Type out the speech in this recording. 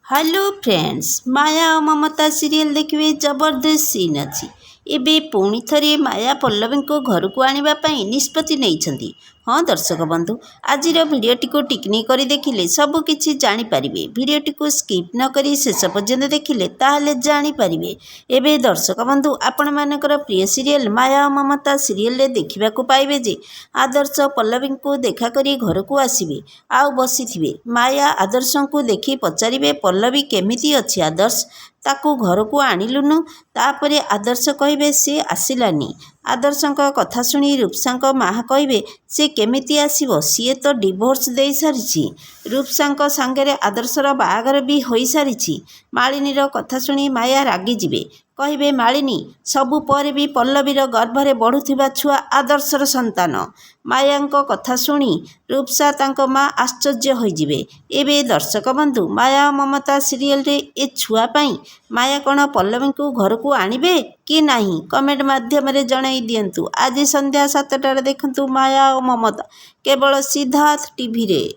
Hello friends, माया और ममता serial देखिए जबरदस्त सीन अच्छी। एबे पुणी थरे माया पल्लवी को घर को आने निष्पत्ति नहीं। हाँ दर्शक बंधु, आज भिडटी को टिकनी कर देखिले सबकि जानीपारे। भिडटी को स्किप न करी शेष पर्यंत देखिले ताहले जानीपारे। एबे दर्शक बंधु, आपण मानकर प्रिय सीरियल माया और ममता सीरियल देखा पाइबे जे आदर्श पल्लवी को देखा करी घर को आसवे आउ बसी माया आदर्श को देखी पचारे पल्लवी केमिति अच्छी आदर्श ताकू घर को आणिलुनु। तापरे आदर्श कहे सी आसिलानी। आदर्श कथा शुणी रूपसा माँ कहे सी केमिति आसीबो, सी तो डिवोर्स दे सारी। रूपसा सांगे आदर्शर बाहागर भी हो सारी। मालिनीर कथा शुणी माया रागिजे, कहे मालिनी सबु पर भी पल्लवीर गर्भरे बढ़ुवा छुआ आदर्शर संतान। माया कथा शुणी रूपसा तांको माँ आश्चर्य होइजिबे। एबे दर्शक बंधु, माया ममता सीरियल रे ए छुआ पाई माया कौन पल्लवी को घर को आणबे कि नहीं कमेंट माध्यम जणाई दियंतु। आज संध्या 7टार देखंतु माया और ममता केवल सिद्धार्थ टीवी रे।